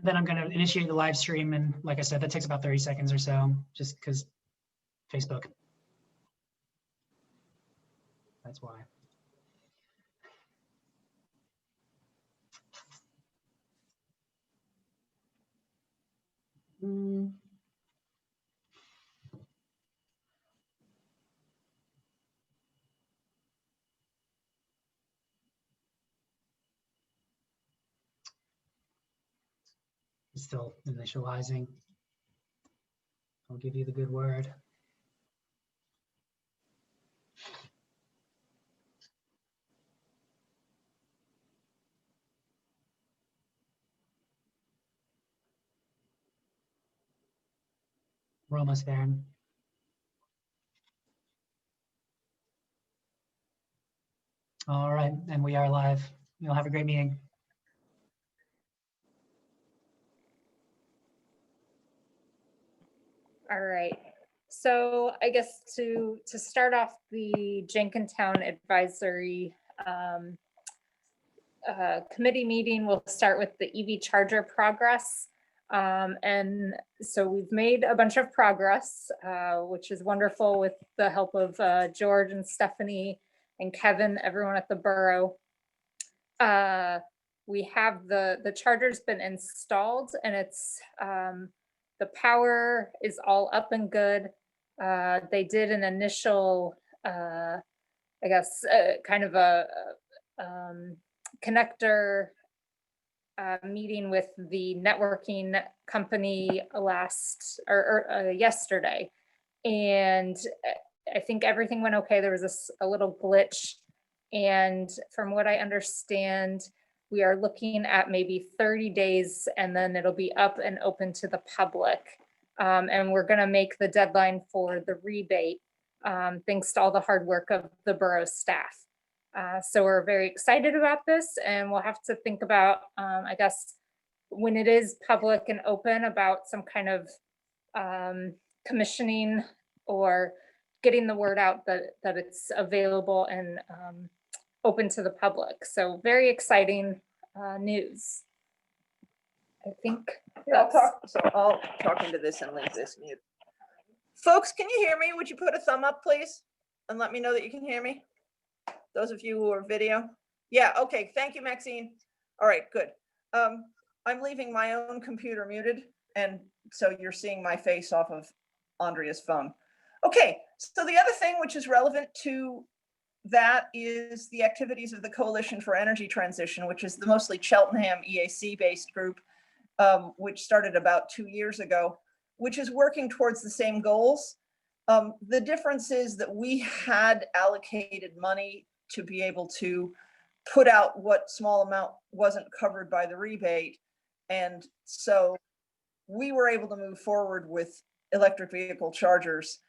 then I'm going to initiate the live stream. And like I said, that takes about 30 seconds or so, just because Facebook. That's why. It's still initializing. I'll give you the good word. We're almost there. All right, and we are live. You'll have a great meeting. All right. So I guess to start off the Jenkintown Advisory Committee meeting, we'll start with the EV charger progress. And so we've made a bunch of progress, which is wonderful with the help of George and Stephanie and Kevin, everyone at the borough. We have the charger's been installed, and it's the power is all up and good. They did an initial, I guess, kind of a connector meeting with the networking company yesterday, and I think everything went okay. There was a little glitch, and from what I understand, we are looking at maybe 30 days, and then it'll be up and open to the public. And we're going to make the deadline for the rebate, thanks to all the hard work of the borough staff. So we're very excited about this, and we'll have to think about, I guess, when it is public and open, about some kind of commissioning or getting the word out that it's available and open to the public. So very exciting news. I think. Yeah, I'll talk into this and leave this mute. Folks, can you hear me? Would you put a thumb up, please? And let me know that you can hear me. Those of you who are video. Yeah, okay, thank you, Maxine. All right, good. I'm leaving my own computer muted, and so you're seeing my face off of Andrea's phone. Okay, so the other thing which is relevant to that is the activities of the Coalition for Energy Transition, which is the mostly Cheltenham EAC-based group, which started about 2 years ago, which is working towards the same goals. The difference is that we had allocated money to be able to put out what small amount wasn't covered by the rebate. And so we were able to move forward with electric vehicle chargers.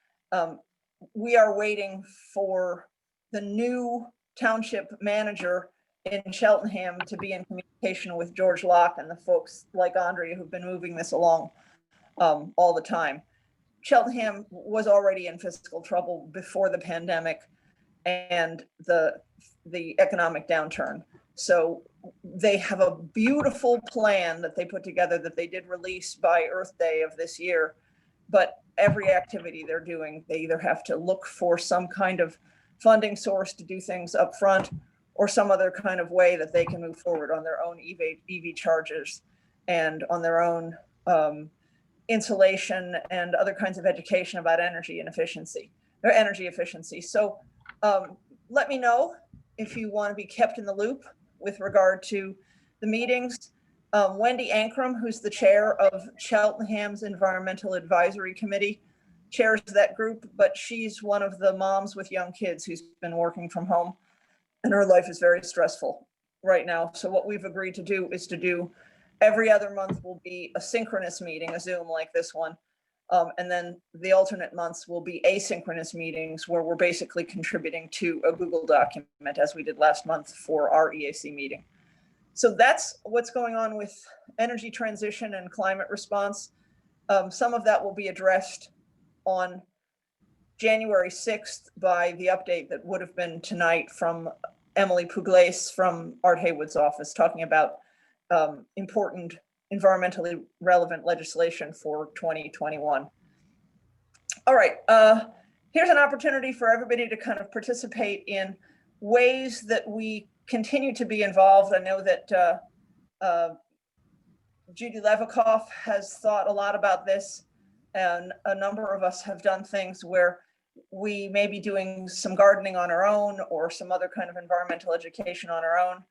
We are waiting for the new township manager in Cheltenham to be in communication with George Locke and the folks like Andrea who've been moving this along all the time. Cheltenham was already in fiscal trouble before the pandemic and the economic downturn. So they have a beautiful plan that they put together that they did release by Earth Day of this year. But every activity they're doing, they either have to look for some kind of funding source to do things up front or some other kind of way that they can move forward on their own EV chargers and on their own insulation and other kinds of education about energy and efficiency or energy efficiency. So let me know if you want to be kept in the loop with regard to the meetings. Wendy Ankrum, who's the chair of Cheltenham's Environmental Advisory Committee, chairs that group, but she's one of the moms with young kids who's been working from home, and her life is very stressful right now. So what we've agreed to do is to do every other month will be a synchronous meeting, a Zoom like this one. And then the alternate months will be asynchronous meetings where we're basically contributing to a Google document as we did last month for our EAC meeting. So that's what's going on with energy transition and climate response. Some of that will be addressed on January 6th by the update that would have been tonight from Emily Pugliese from Art Haywood's office, talking about important environmentally relevant legislation for 2021. All right, here's an opportunity for everybody to kind of participate in ways that we continue to be involved. I know that Judy Levikoff has thought a lot about this, and a number of us have done things where we may be doing some gardening on our own or some other kind of environmental education on our own,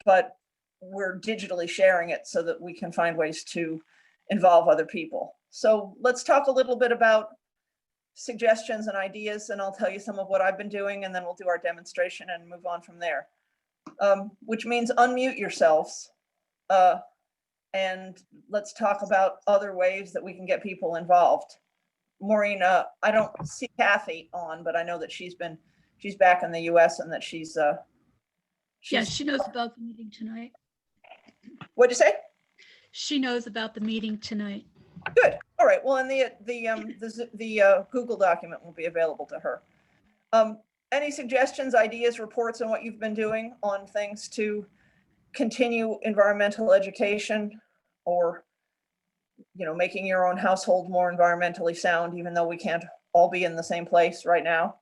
but we're digitally sharing it so that we can find ways to involve other people. So let's talk a little bit about suggestions and ideas, and I'll tell you some of what I've been doing, and then we'll do our demonstration and move on from there. Which means unmute yourselves. And let's talk about other ways that we can get people involved. Maureen, I don't see Kathy on, but I know that she's back in the US and that she's Yeah, she knows about the meeting tonight. What'd you say? She knows about the meeting tonight. Good. All right. Well, and the Google document will be available to her. Any suggestions, ideas, reports on what you've been doing on things to continue environmental education, or making your own household more environmentally sound, even though we can't all be in the same place right now?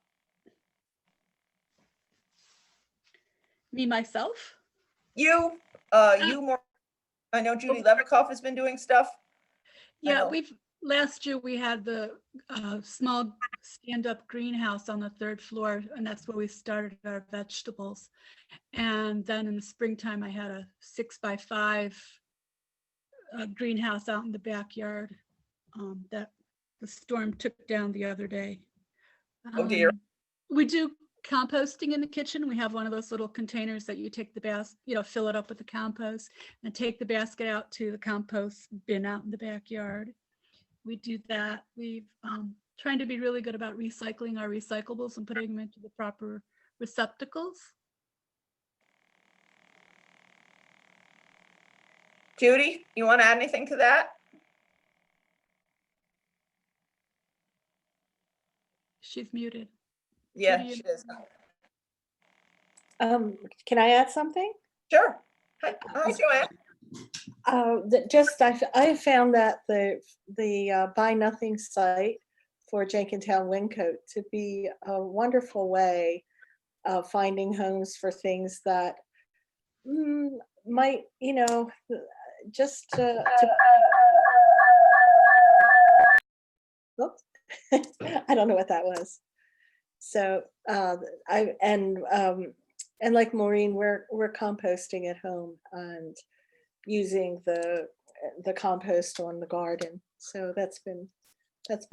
Me, myself? You more. I know Judy Levikoff has been doing stuff. Yeah, last year we had the small stand-up greenhouse on the 3rd floor, and that's where we started our vegetables. And then in the springtime, I had a 6x5 greenhouse out in the backyard that the storm took down the other day. Oh dear. We do composting in the kitchen. We have one of those little containers that you take the basket, fill it up with the compost and take the basket out to the compost bin out in the backyard. We do that. We've trying to be really good about recycling our recyclables and putting them into the proper receptacles. Judy, you want to add anything to that? She's muted. Yeah, Judy, she is. Can I add something? Sure. Hi, Joanne. I found that the Buy Nothing site for Jenkintown Wyncote to be a wonderful way of finding homes for things that might, just to oops. I don't know what that was. So and like Maureen, we're composting at home and using the compost on the garden. So that's been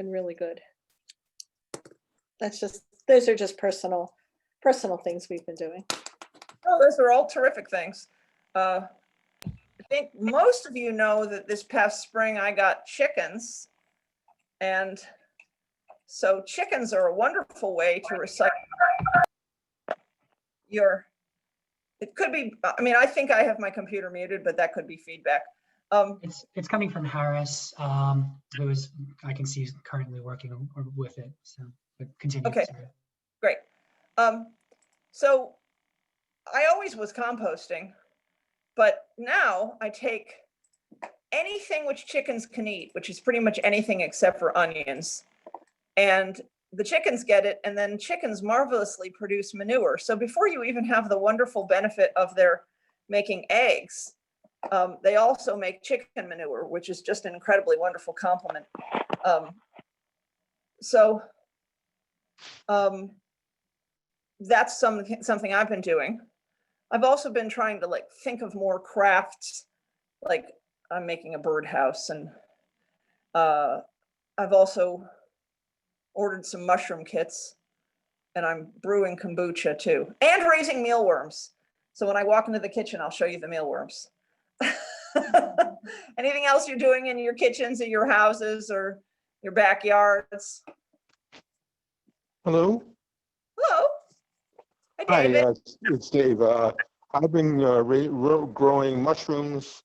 really good. Those are just personal things we've been doing. Oh, those are all terrific things. I think most of you know that this past spring I got chickens, and so chickens are a wonderful way to recycle it could be, I think I have my computer muted, but that could be feedback. It's coming from Harris, who is, I can see, is currently working with it. So, but continue. Okay, sorry. Great. So I always was composting, but now I take anything which chickens can eat, which is pretty much anything except for onions, and the chickens get it, and then chickens marvelously produce manure. So before you even have the wonderful benefit of their making eggs, they also make chicken manure, which is just an incredibly wonderful compliment. That's something I've been doing. I've also been trying to think of more crafts, like I'm making a birdhouse, and I've also ordered some mushroom kits, and I'm brewing kombucha too, and raising mealworms. So when I walk into the kitchen, I'll show you the mealworms. Anything else you're doing in your kitchens, in your houses, or your backyards? Hello. Hello. Hi, Hi, David. it's Dave. I've been growing mushrooms,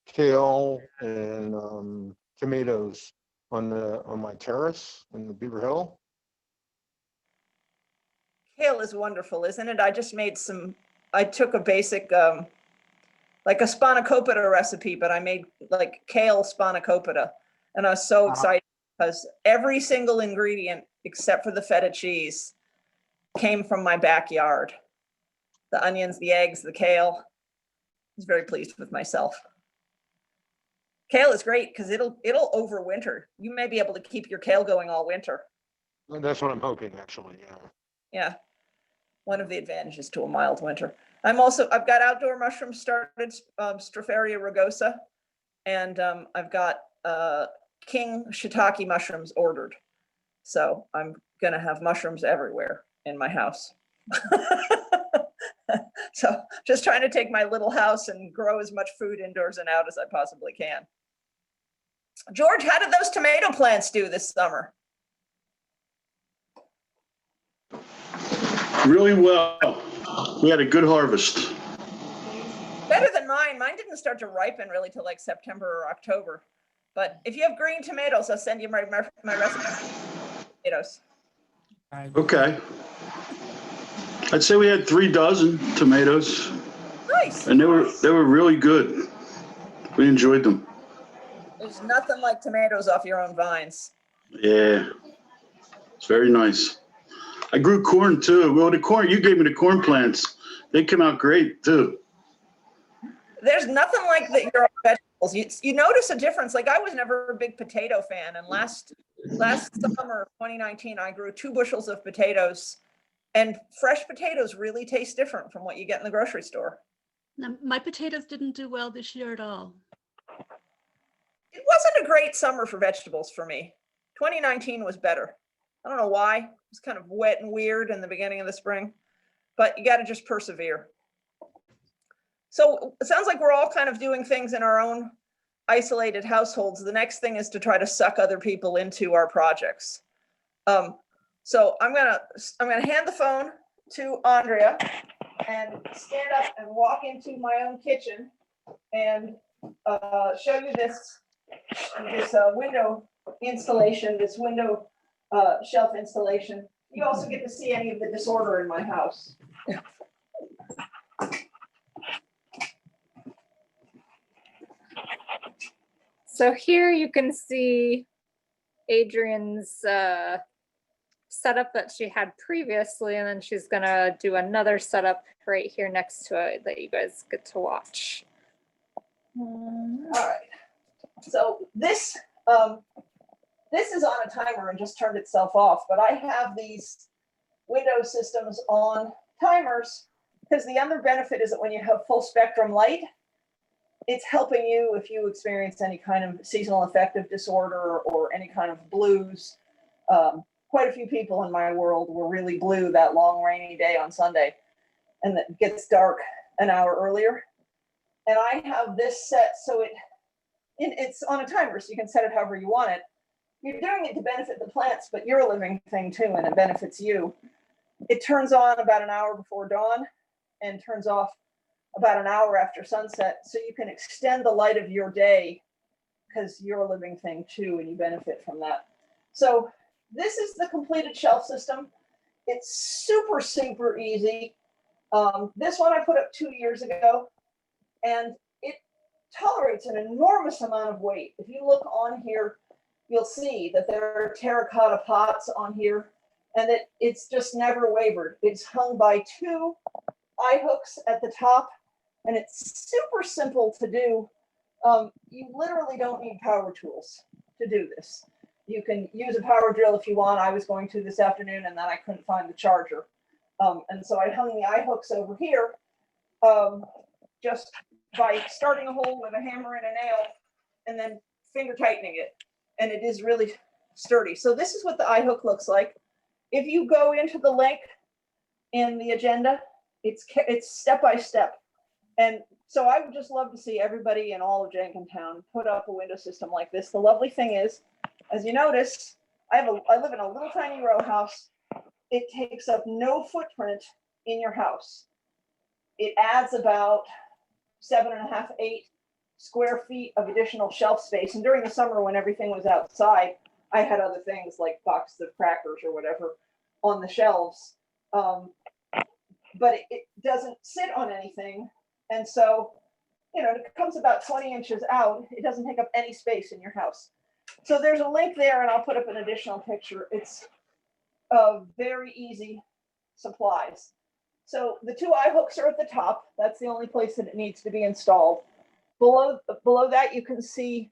kale, and tomatoes on my terrace in the Beaver Hill. Kale is wonderful, isn't it? I just made I took a basic like a spanakopita recipe, but I made like kale spanakopita. And I was so excited because every single ingredient except for the feta cheese came from my backyard. The onions, the eggs, the kale. I was very pleased with myself. Kale is great because it'll overwinter. You may be able to keep your kale going all winter. And that's what I'm hoping, actually, yeah. Yeah, one of the advantages to a mild winter. I've got outdoor mushrooms started, Stropharia rugosa, and I've got king shiitake mushrooms ordered. So I'm gonna have mushrooms everywhere in my house. So just trying to take my little house and grow as much food indoors and out as I possibly can. George, how did those tomato plants do this summer? Really well. We had a good harvest. Better than mine. Mine didn't start to ripen really till like September or October. But if you have green tomatoes, I'll send you my recipe. Tomatoes. Okay. I'd say we had 3 dozen tomatoes, Nice. and they were really good. We enjoyed them. There's nothing like tomatoes off your own vines. Yeah, it's very nice. I grew corn too. Well, the corn, you gave me the corn plants. They came out great too. There's nothing like your own vegetables. You notice a difference. Like I was never a big potato fan, and last summer, 2019, I grew 2 bushels of potatoes, and fresh potatoes really taste different from what you get in the grocery store. Now, my potatoes didn't do well this year at all. It wasn't a great summer for vegetables for me. 2019 was better. I don't know why. It was kind of wet and weird in the beginning of the spring, but you got to just persevere. So it sounds like we're all kind of doing things in our own isolated households. The next thing is to try to suck other people into our projects. So I'm gonna hand the phone to Andrea and stand up and walk into my own kitchen and show you this window installation, this window shelf installation. You also get to see any of the disorder in my house. So here you can see Adrian's setup that she had previously, and then she's gonna do another setup right here next to it that you guys get to watch. All right. So this is on a timer and just turned itself off, but I have these window systems on timers because the other benefit is that when you have full spectrum light, it's helping you if you experience any kind of seasonal affective disorder or any kind of blues. Quite a few people in my world were really blue that long rainy day on Sunday, and it gets dark an hour earlier. And I have this set so it's on a timer, so you can set it however you want it. You're doing it to benefit the plants, but you're a living thing too, and it benefits you. It turns on about an hour before dawn and turns off about an hour after sunset, so you can extend the light of your day because you're a living thing too, and you benefit from that. So this is the completed shelf system. It's super, super easy. This one I put up 2 years ago, and it tolerates an enormous amount of weight. If you look on here, you'll see that there are terracotta pots on here, and it's just never wavered. It's hung by 2 eye hooks at the top, and it's super simple to do. You literally don't need power tools to do this. You can use a power drill if you want. I was going to this afternoon, and then I couldn't find the charger. And so I hung the eye hooks over here just by starting a hole with a hammer and a nail and then finger tightening it. And it is really sturdy. So this is what the eye hook looks like. If you go into the link in the agenda, it's step by step. And so I would just love to see everybody in all of Jenkintown put up a window system like this. The lovely thing is, as you notice, I live in a little tiny row house. It takes up no footprint in your house. It adds about 7.5, 8 square feet of additional shelf space. And during the summer when everything was outside, I had other things like boxes of crackers or whatever on the shelves. But it doesn't sit on anything. And so you know, it comes about 20 inches out. It doesn't take up any space in your house. So there's a link there, and I'll put up an additional picture. It's very easy supplies. So the 2 eye hooks are at the top. That's the only place that it needs to be installed. Below that, you can see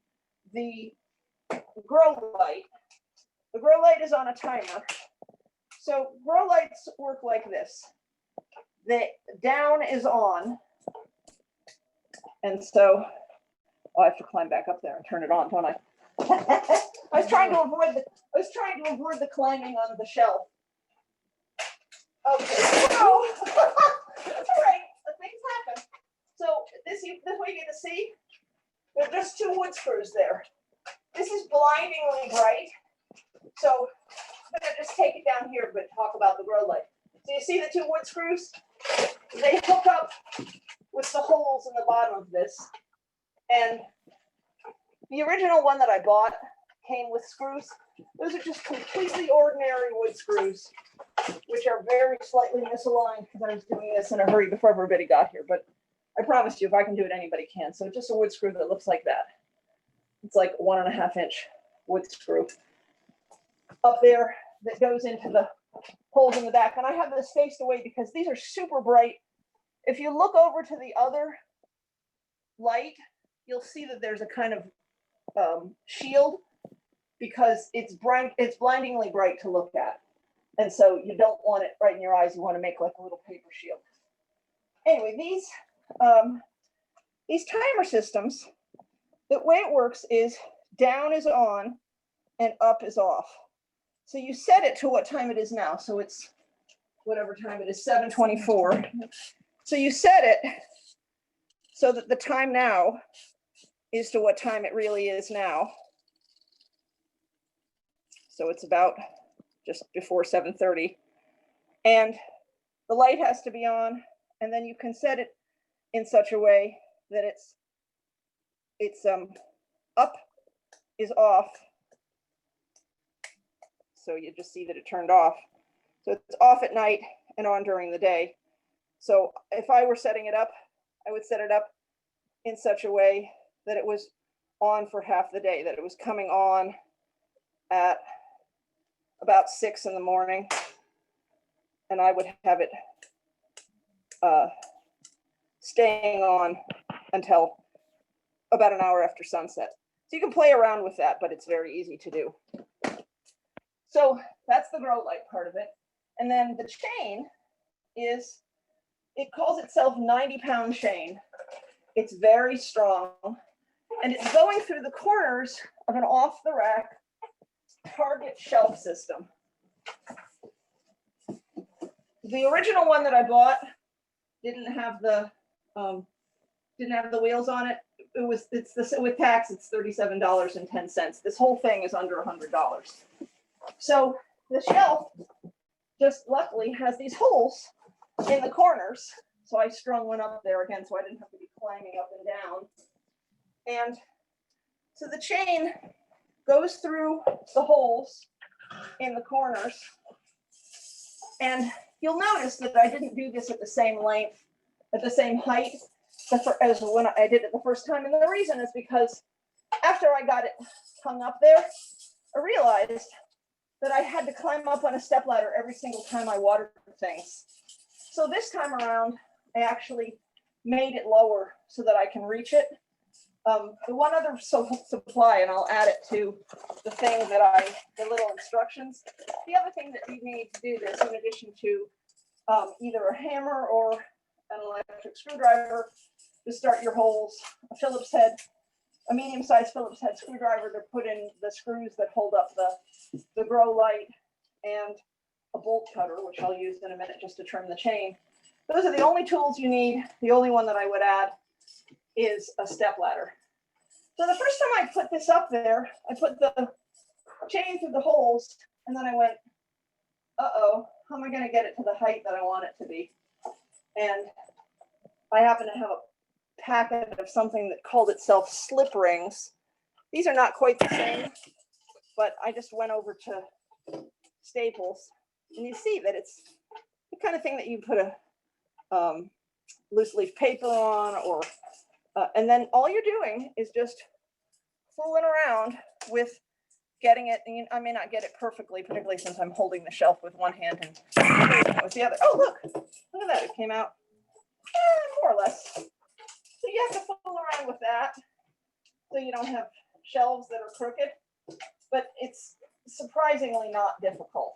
the grow light. The grow light is on a timer. So grow lights work like this. The down is on. And so I have to climb back up there and turn it on, don't I? I was trying to avoid the climbing on the shelf. Okay, so that's all right. Things happen. So this way you get to see. There's just 2 wood screws there. This is blindingly bright. So I'm gonna just take it down here, but talk about the grow light. So you see the 2 wood screws? They hook up with the holes in the bottom of this. And the original one that I bought came with screws. Those are just completely ordinary wood screws, which are very slightly misaligned because I was doing this in a hurry before everybody got here. But I promise you, if I can do it, anybody can. So just a wood screw that looks like that. It's like 1.5 inch wood screw up there that goes into the holes in the back. And I have this faced away because these are super bright. If you look over to the other light, you'll see that there's a kind of shield because it's bright. It's blindingly bright to look at. And so you don't want it right in your eyes. You want to make like a little paper shield. Anyway, these timer systems, the way it works is down is on and up is off. So you set it to what time it is now. So it's whatever time it is, 7:24. So you set it so that the time now is to what time it really is now. So it's about just before 7:30. And the light has to be on, and then you can set it in such a way that it's up is off. So you just see that it turned off. So it's off at night and on during the day. So if I were setting it up, I would set it up in such a way that it was on for half the day, that it was coming on at about 6 in the morning, and I would have it staying on until about an hour after sunset. So you can play around with that, but it's very easy to do. So that's the grow light part of it. And then the chain is, it calls itself 90-pound chain. It's very strong, and it's going through the corners of an off-the-rack Target shelf system. The original one that I bought didn't have the wheels on it. With tax, it's $37.10. This whole thing is under $100. So the shelf just luckily has these holes in the corners. So I strung one up there again, so I didn't have to be climbing up and down. And so the chain goes through the holes in the corners. And you'll notice that I didn't do this at the same length, at the same height as when I did it the first time. And the reason is because after I got it hung up there, I realized that I had to climb up on a stepladder every single time I watered things. So this time around, I actually made it lower so that I can reach it. The one other supply, and I'll add it to the thing that the little instructions. The other thing that you need to do this, in addition to either a hammer or an electric screwdriver to start your holes, a medium-sized Phillips head screwdriver to put in the screws that hold up the grow light, and a bolt cutter, which I'll use in a minute just to trim the chain. Those are the only tools you need. The only one that I would add is a step ladder. So the first time I put this up there, I put the chain through the holes, and then I went, uh-oh, how am I gonna get it to the height that I want it to be? And I happen to have a packet of something that called itself slip rings. These are not quite the same, but I just went over to Staples, and you see that it's the kind of thing that you put a loose leaf paper on, or And then all you're doing is just fooling around with getting it. And I may not get it perfectly, particularly since I'm holding the shelf with one hand and with the other. Oh, look at that. It came out more or less. So you have to fool around with that so you don't have shelves that are crooked, but it's surprisingly not difficult.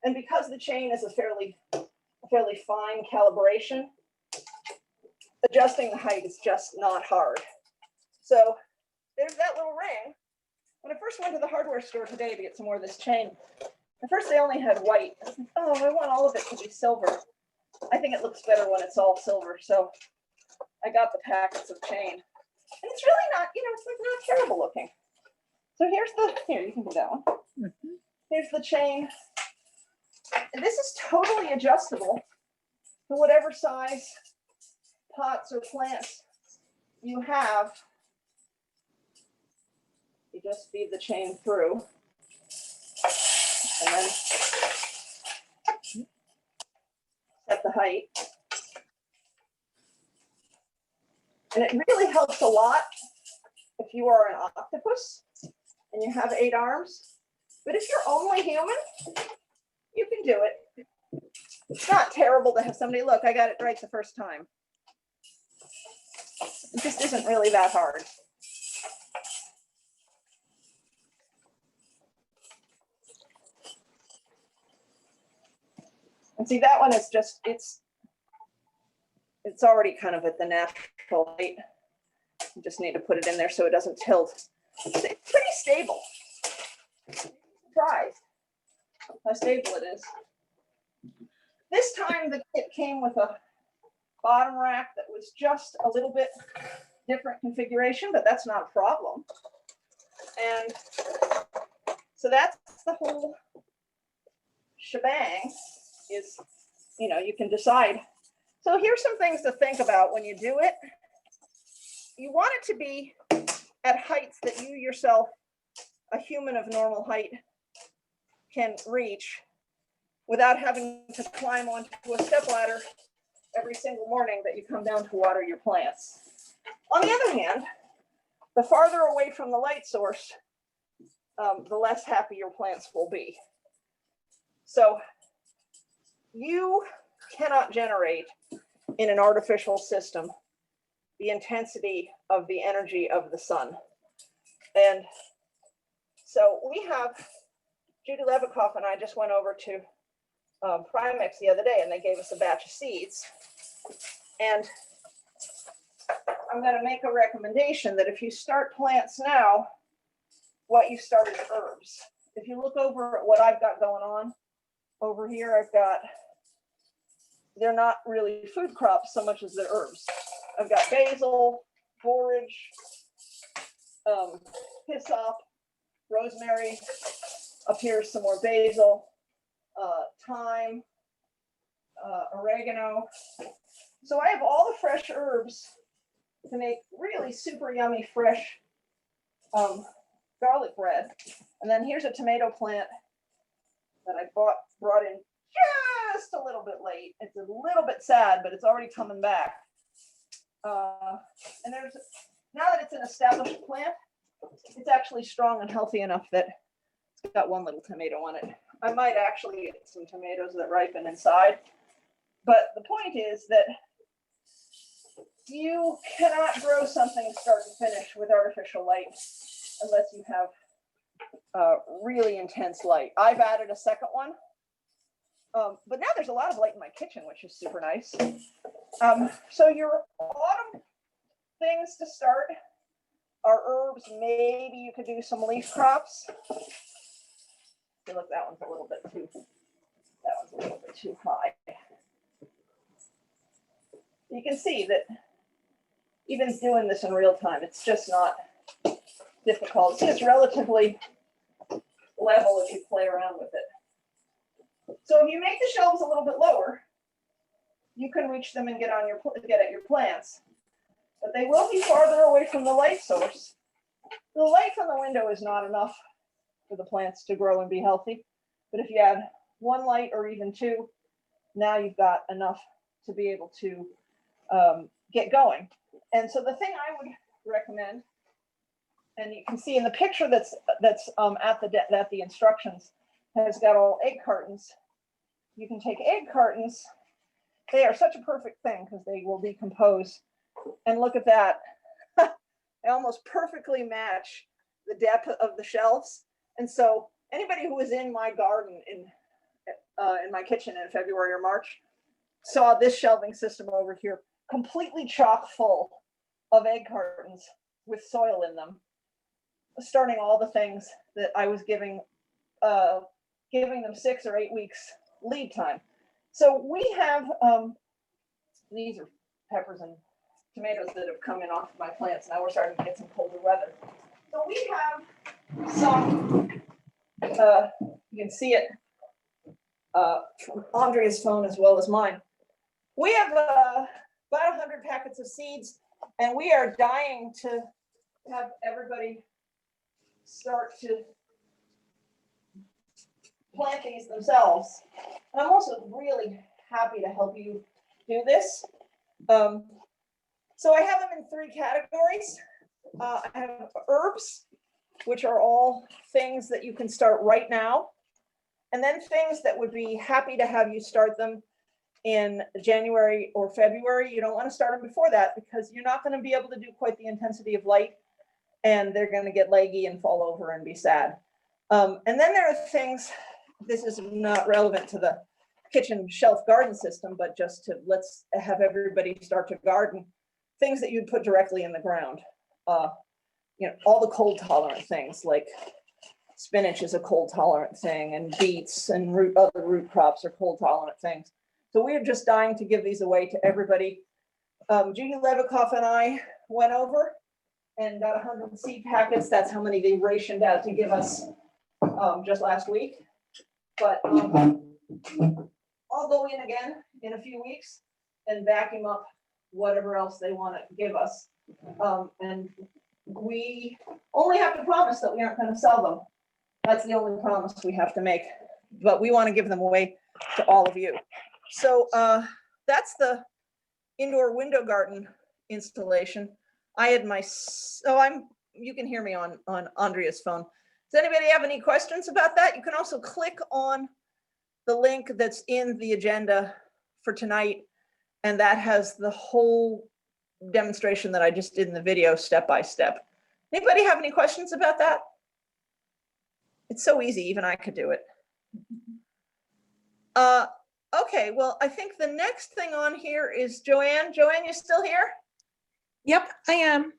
And because the chain is a fairly fine calibration, adjusting the height is just not hard. So there's that little ring. When I first went to the hardware store today to get some more of this chain, at first they only had white. I was like, oh, I want all of it to be silver. I think it looks better when it's all silver. So I got the packets of chain. And it's really not, it's like not terrible looking. So here, you can do that one. Mhm. Here's the chain. And this is totally adjustable to whatever size pots or plants you have. You just feed the chain through. And then set the height. And it really helps a lot if you are an octopus and you have 8 arms. But if you're only human, you can do it. It's not terrible to have somebody, look, I got it right the first time. It just isn't really that hard. And see, that one is just, it's already kind of at the natural height. You just need to put it in there so it doesn't tilt. It's pretty stable. Surprised how stable it is. This time the kit came with a bottom rack that was just a little bit different configuration, but that's not a problem. And so that's the whole shebang is, you can decide. So here's some things to think about when you do it. You want it to be at heights that you yourself, a human of normal height, can reach without having to climb onto a stepladder every single morning that you come down to water your plants. On the other hand, the farther away from the light source, the less happy your plants will be. So you cannot generate in an artificial system the intensity of the energy of the sun. And so we have, Judy Levikoff and I just went over to Primex the other day and they gave us a batch of seeds. And I'm going to make a recommendation that if you start plants now, what you start is herbs. If you look over at what I've got going on over here, I've got, they're not really food crops so much as they're herbs. I've got basil, borage, hyssop, rosemary. Up here's some more basil, thyme, oregano. So I have all the fresh herbs to make really super yummy fresh garlic bread. And then here's a tomato plant that I brought in just a little bit late. It's a little bit sad, but it's already coming back. And there's, now that it's an established plant, it's actually strong and healthy enough that it's got one little tomato on it. I might actually get some tomatoes that ripen inside. But the point is that you cannot grow something start to finish with artificial light unless you have really intense light. I've added a second one. But now there's a lot of light in my kitchen, which is super nice. So your autumn things to start are herbs. Maybe you could do some leaf crops. Look, that one's a little bit too high. You can see that even doing this in real time, it's just not difficult. See, it's relatively level if you play around with it. So if you make the shelves a little bit lower, you can reach them and get at your plants, but they will be farther away from the light source. The light from the window is not enough for the plants to grow and be healthy. But if you add one light or even two, now you've got enough to be able to get going. And so the thing I would recommend, and you can see in the picture that's at the instructions has got all egg cartons. You can take egg cartons. They are such a perfect thing because they will decompose. And look at that. They almost perfectly match the depth of the shelves. And so anybody who was in my garden in my kitchen in February or March saw this shelving system over here, completely chock full of egg cartons with soil in them, starting all the things that I was giving them 6 or 8 weeks lead time. So we have, these are peppers and tomatoes that have come in off of my plants. Now we're starting to get some colder weather. So we have some, you can see it from Andrea's phone as well as mine. We have about 100 packets of seeds, and we are dying to have everybody start to plant these themselves. And I'm also really happy to help you do this. So I have them in 3 categories. I have herbs, which are all things that you can start right now. And then things that would be happy to have you start them in January or February. You don't want to start them before that because you're not going to be able to do quite the intensity of light, and they're going to get leggy and fall over and be sad. And then there are things, this is not relevant to the kitchen shelf garden system, but just to let's have everybody start to garden, things that you'd put directly in the ground. You know, all the cold tolerant things like spinach is a cold tolerant thing, and beets and other root crops are cold tolerant things. So we're just dying to give these away to everybody. Judy Levikoff and I went over and got 100 seed packets. That's how many they rationed out to give us just last week. But I'll go in again in a few weeks and vacuum up whatever else they want to give us. And we only have to promise that we aren't going to sell them. That's the only promise we have to make. But we want to give them away to all of you. So that's the indoor window garden installation. I had my, you can hear me on Andrea's phone. Does anybody have any questions about that? You can also click on the link that's in the agenda for tonight, and that has the whole demonstration that I just did in the video step by step. Anybody have any questions about that? It's so easy, even I could do it. Okay, well, I think the next thing on here is Joanne. Joanne, you still here? Yep, I am.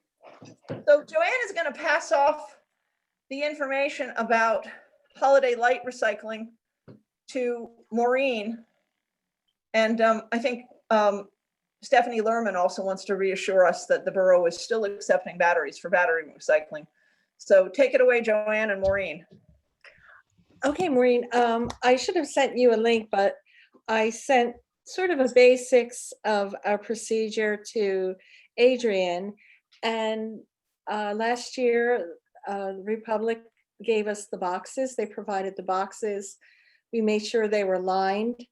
So Joanne is going to pass off the information about holiday light recycling to Maureen. And I think Stephanie Lerman also wants to reassure us that the borough is still accepting batteries for battery recycling. So take it away, Joanne and Maureen. Okay, Maureen, I should have sent you a link, but I sent sort of a basics of our procedure to Adrian. And last year, Republic gave us the boxes. They provided the boxes. We made sure they were lined